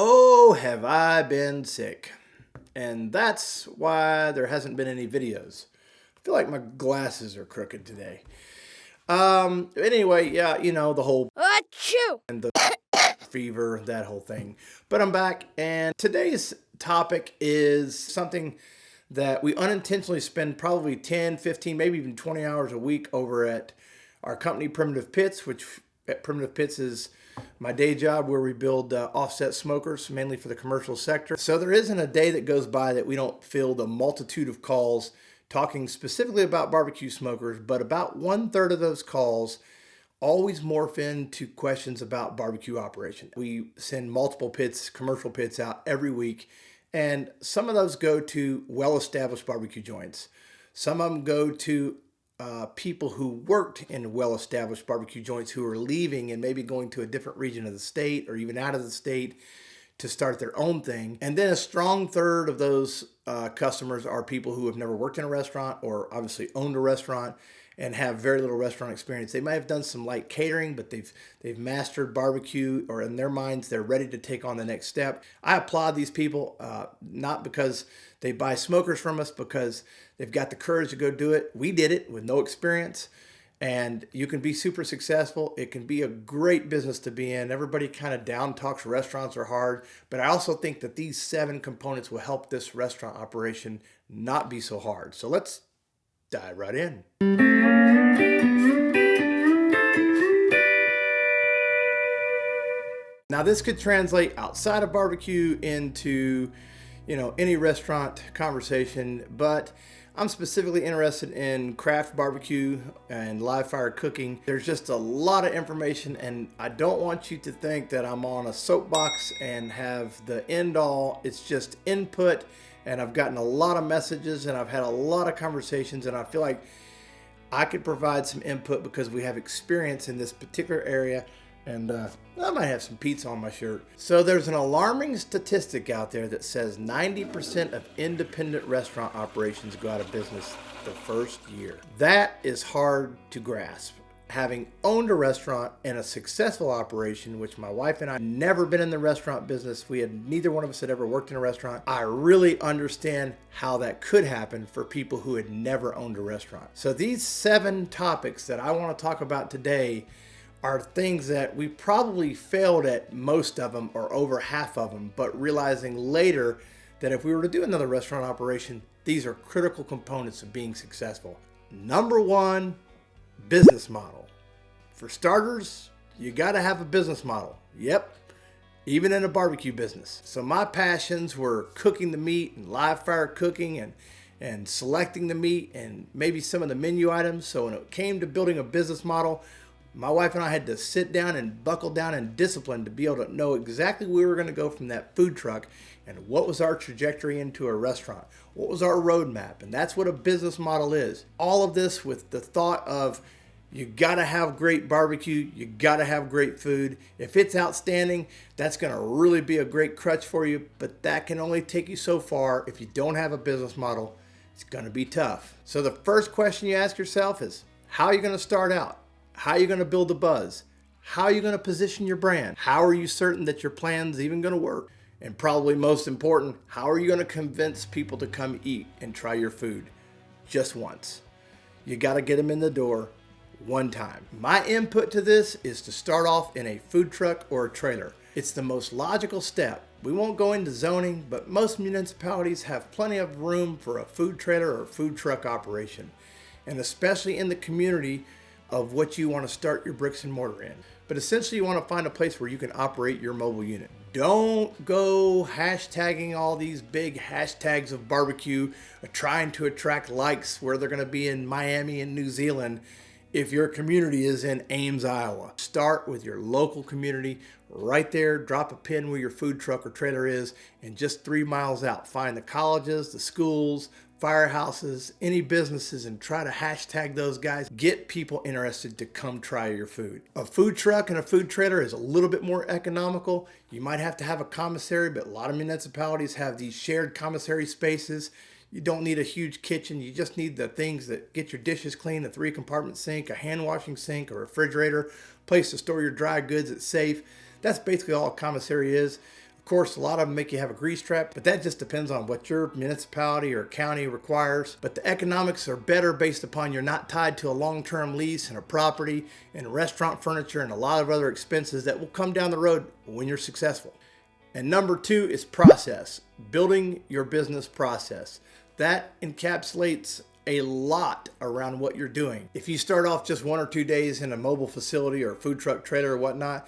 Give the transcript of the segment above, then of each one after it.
Oh, have I been sick. And that's why there hasn't been any videos. I feel like my glasses are crooked today. Anyway, yeah, the whole Achoo! and the fever, that whole thing. But I'm back, and today's topic is something that we unintentionally spend probably 10, 15, maybe even 20 hours a week over at our company, Primitive Pits, which at Primitive Pits is my day job where we build offset smokers, mainly for the commercial sector. So there isn't a day that goes by that we don't field a multitude of calls talking specifically about barbecue smokers, but about 1/3 of those calls always morph into questions about barbecue operation. We send multiple pits, commercial pits out every week, and some of those go to well-established barbecue joints. Some of them go to people who worked in well-established barbecue joints who are leaving and maybe going to a different region of the state or even out of the state to start their own thing. And then a strong third of those customers are people who have never worked in a restaurant or obviously owned a restaurant and have very little restaurant experience. They might have done some light catering, but they've mastered barbecue, or in their minds, they're ready to take on the next step. I applaud these people, not because they buy smokers from us, because they've got the courage to go do it. We did it with no experience, and you can be super successful. It can be a great business to be in. Everybody kind of down talks restaurants are hard, but I also think that these 7 components will help this restaurant operation not be so hard. So let's dive right in. Now this could translate outside of barbecue into, any restaurant conversation, but I'm specifically interested in craft barbecue and live fire cooking. There's just a lot of information, and I don't want you to think that I'm on a soapbox and have the end all. It's just input, and I've gotten a lot of messages and I've had a lot of conversations, and I feel like I could provide some input because we have experience in this particular area. And I might have some pizza on my shirt. So there's an alarming statistic out there that says 90% of independent restaurant operations go out of business the first year. That is hard to grasp. Having owned a restaurant and a successful operation, which my wife and I never been in the restaurant business. Neither one of us had ever worked in a restaurant. I really understand how that could happen for people who had never owned a restaurant. So these 7 topics that I want to talk about today are things that we probably failed at most of them or over half of them, but realizing later that if we were to do another restaurant operation, these are critical components of being successful. Number 1, business model. For starters, you got to have a business model. Yep, even in a barbecue business. So my passions were cooking the meat and live fire cooking and selecting the meat and maybe some of the menu items. So when it came to building a business model, my wife and I had to sit down and buckle down and discipline to be able to know exactly where we were going to go from that food truck and what was our trajectory into a restaurant. What was our roadmap? And that's what a business model is. All of this with the thought of you got to have great barbecue. You got to have great food. If it's outstanding, that's going to really be a great crutch for you. But that can only take you so far. If you don't have a business model, it's going to be tough. So the first question you ask yourself is, how are you going to start out? How are you going to build a buzz? How are you going to position your brand? How are you certain that your plan's even going to work? And probably most important, how are you going to convince people to come eat and try your food just once? You got to get them in the door one time. My input to this is to start off in a food truck or a trailer. It's the most logical step. We won't go into zoning, but most municipalities have plenty of room for a food trailer or food truck operation, and especially in the community of what you want to start your bricks and mortar in. But essentially you want to find a place where you can operate your mobile unit. Don't go hashtagging all these big hashtags of barbecue, trying to attract likes where they're going to be in Miami and New Zealand if your community is in Ames, Iowa. Start with your local community right there. Drop a pin where your food truck or trailer is, and just 3 miles out, find the colleges, the schools, firehouses, any businesses, and try to hashtag those guys. Get people interested to come try your food. A food truck and a food trailer is a little bit more economical. You might have to have a commissary, but a lot of municipalities have these shared commissary spaces. You don't need a huge kitchen. You just need the things that get your dishes clean, a 3-compartment sink, a hand washing sink, a refrigerator, place to store your dry goods that's safe. That's basically all a commissary is. course, a lot of them make you have a grease trap, but that just depends on what your municipality or county requires. But the economics are better based upon you're not tied to a long-term lease and a property and restaurant furniture and a lot of other expenses that will come down the road when you're successful. And number 2 is process, building your business process. That encapsulates a lot around what you're doing. If you start off just 1 or 2 days in a mobile facility or a food truck trailer or whatnot,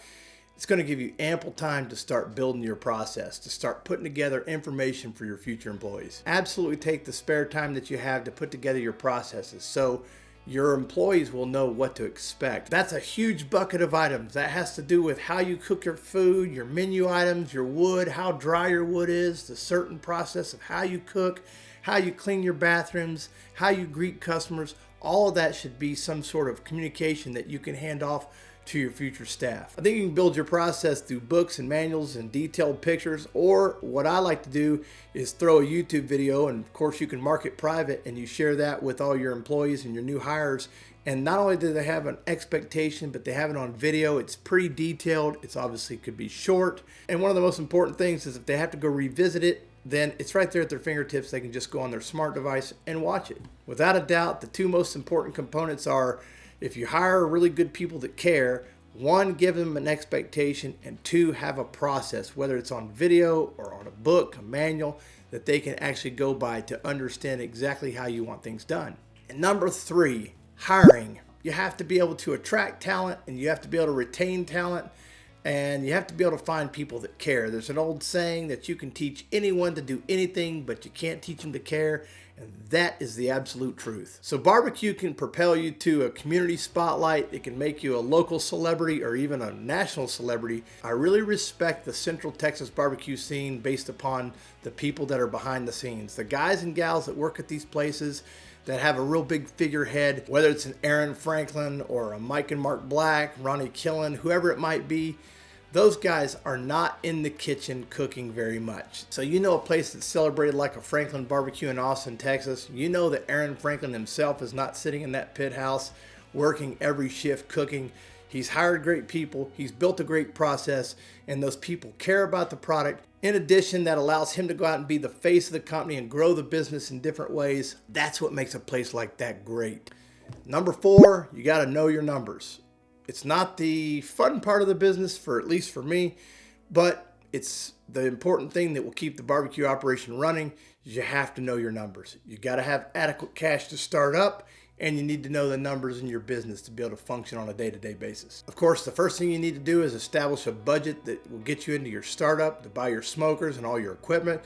it's going to give you ample time to start building your process, to start putting together information for your future employees. Absolutely take the spare time that you have to put together your processes so your employees will know what to expect. That's a huge bucket of items. That has to do with how you cook your food, your menu items, your wood, how dry your wood is, the certain process of how you cook, how you clean your bathrooms, how you greet customers. All of that should be some sort of communication that you can hand off to your future staff. I think you can build your process through books and manuals and detailed pictures, or what I like to do is throw a YouTube video, and of course you can mark it private and you share that with all your employees and your new hires. And not only do they have an expectation, but they have it on video. It's pretty detailed. It's obviously could be short. And one of the most important things is if they have to go revisit it, then it's right there at their fingertips. They can just go on their smart device and watch it. Without a doubt, the 2 most important components are, if you hire really good people that care, 1, give them an expectation, and 2, have a process, whether it's on video or on a book, a manual, that they can actually go by to understand exactly how you want things done. And number 3, hiring. You have to be able to attract talent, and you have to be able to retain talent, and you have to be able to find people that care. There's an old saying that you can teach anyone to do anything, but you can't teach them to care. And that is the absolute truth. So barbecue can propel you to a community spotlight. It can make you a local celebrity or even a national celebrity. I really respect the Central Texas barbecue scene based upon the people that are behind the scenes. The guys and gals that work at these places that have a real big figurehead, whether it's an Aaron Franklin or a Mike and Mark Black, Ronnie Killen, whoever it might be, those guys are not in the kitchen cooking very much. So you know a place that's celebrated like a Franklin barbecue in Austin, Texas. You know that Aaron Franklin himself is not sitting in that pit house working every shift cooking. He's hired great people. He's built a great process, and those people care about the product. In addition, that allows him to go out and be the face of the company and grow the business in different ways. That's what makes a place like that great. Number 4, you got to know your numbers. It's not the fun part of the business, for at least for me, but it's the important thing that will keep the barbecue operation running. Is you have to know your numbers. You got to have adequate cash to start up, and you need to know the numbers in your business to be able to function on a day-to-day basis. Of course, the first thing you need to do is establish a budget that will get you into your startup to buy your smokers and all your equipment.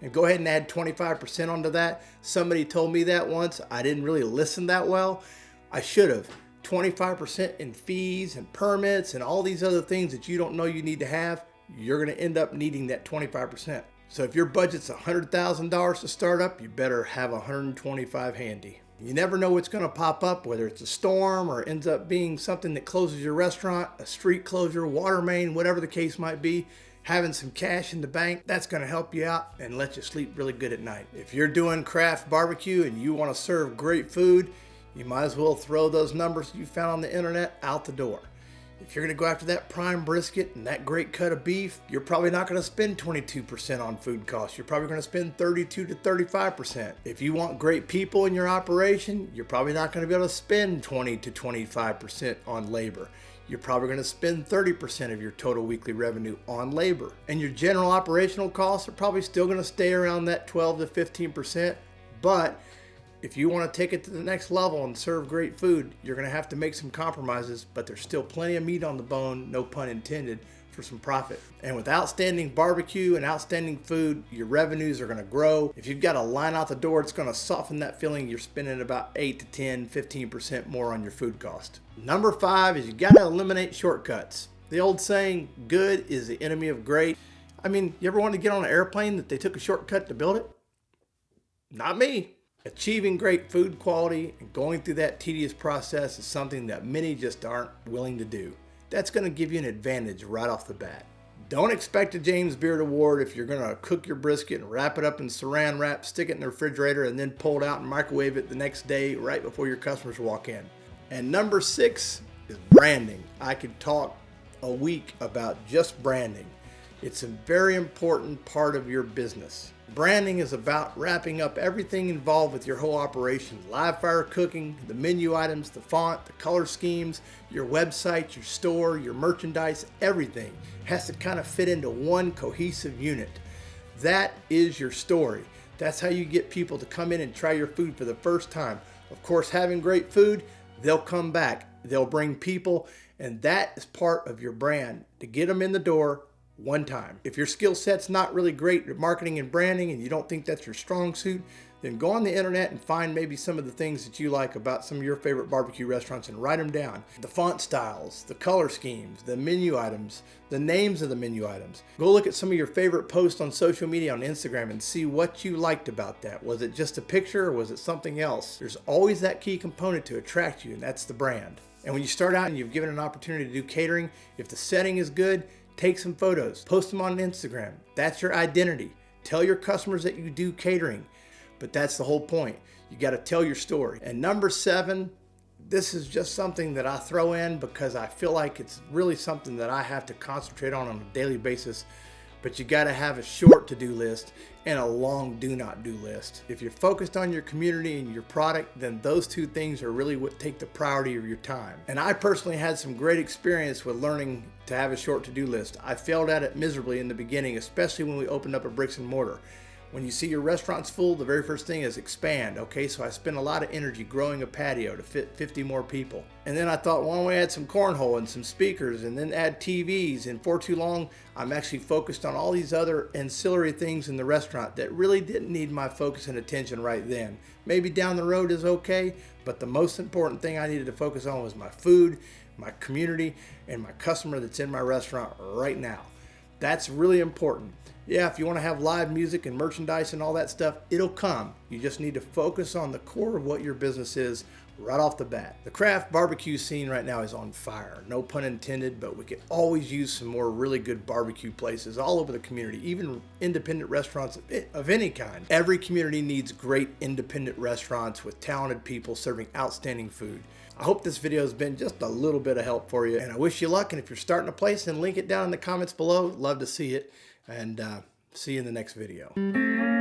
And go ahead and add 25% onto that. Somebody told me that once. I didn't really listen that well. I should have. 25% in fees and permits and all these other things that you don't know you need to have, you're going to end up needing that 25%. So if your budget's $100,000 to start up, you better have 125 handy. You never know what's going to pop up, whether it's a storm or ends up being something that closes your restaurant, a street closure, water main, whatever the case might be. Having some cash in the bank, that's going to help you out and let you sleep really good at night. If you're doing craft barbecue and you want to serve great food, you might as well throw those numbers you found on the internet out the door. If you're going to go after that prime brisket and that great cut of beef, you're probably not going to spend 22% on food costs. You're probably going to spend 32 to 35%. If you want great people in your operation, you're probably not going to be able to spend 20 to 25% on labor. You're probably going to spend 30% of your total weekly revenue on labor. And your general operational costs are probably still going to stay around that 12 to 15%, but if you want to take it to the next level and serve great food, you're going to have to make some compromises, but there's still plenty of meat on the bone, no pun intended, for some profit. And with outstanding barbecue and outstanding food, your revenues are going to grow. If you've got a line out the door, it's going to soften that feeling. You're spending about 8 to 10, 15% more on your food cost. Number 5 is you got to eliminate shortcuts. The old saying, good is the enemy of great. I mean, you ever wanted to get on an airplane that they took a shortcut to build it? Not me. Achieving great food quality and going through that tedious process is something that many just aren't willing to do. That's going to give you an advantage right off the bat. Don't expect a James Beard Award if you're going to cook your brisket and wrap it up in saran wrap, stick it in the refrigerator, and then pull it out and microwave it the next day right before your customers walk in. And number 6 is branding. I could talk a week about just branding. It's a very important part of your business. Branding is about wrapping up everything involved with your whole operation. Live fire cooking, the menu items, the font, the color schemes, your website, your store, your merchandise, everything has to kind of fit into one cohesive unit. That is your story. That's how you get people to come in and try your food for the first time. Of course, having great food, they'll come back. They'll bring people, and that is part of your brand, to get them in the door one time. If your skill set's not really great at marketing and branding and you don't think that's your strong suit, then go on the internet and find maybe some of the things that you like about some of your favorite barbecue restaurants and write them down. The font styles, the color schemes, the menu items, the names of the menu items. Go look at some of your favorite posts on social media on Instagram and see what you liked about that. Was it just a picture or was it something else? There's always that key component to attract you, and that's the brand. And when you start out and you've given an opportunity to do catering, if the setting is good, take some photos, post them on Instagram. That's your identity. Tell your customers that you do catering, but that's the whole point. You got to tell your story. And number 7, this is just something that I throw in because I feel like it's really something that I have to concentrate on a daily basis. But you got to have a short to-do list and a long do-not-do list. If you're focused on your community and your product, then those two things are really what take the priority of your time. And I personally had some great experience with learning to have a short to-do list. I failed at it miserably in the beginning, especially when we opened up a bricks and mortar. When you see your restaurant's full, the very first thing is expand. Okay, so I spent a lot of energy growing a patio to fit 50 more people. And then I thought, well, we add some cornhole and some speakers and then add TVs. And for too long, I'm actually focused on all these other ancillary things in the restaurant that really didn't need my focus and attention right then. Maybe down the road is okay, but the most important thing I needed to focus on was my food, my community, and my customer that's in my restaurant right now. That's really important. Yeah, if you want to have live music and merchandise and all that stuff, it'll come. You just need to focus on the core of what your business is right off the bat. The craft barbecue scene right now is on fire. No pun intended, but we could always use some more really good barbecue places all over the community, even independent restaurants of any kind. Every community needs great independent restaurants with talented people serving outstanding food. I hope this video has been just a little bit of help for you, and I wish you luck. And if you're starting a place, then link it down in the comments below. Love to see it, and see you in the next video.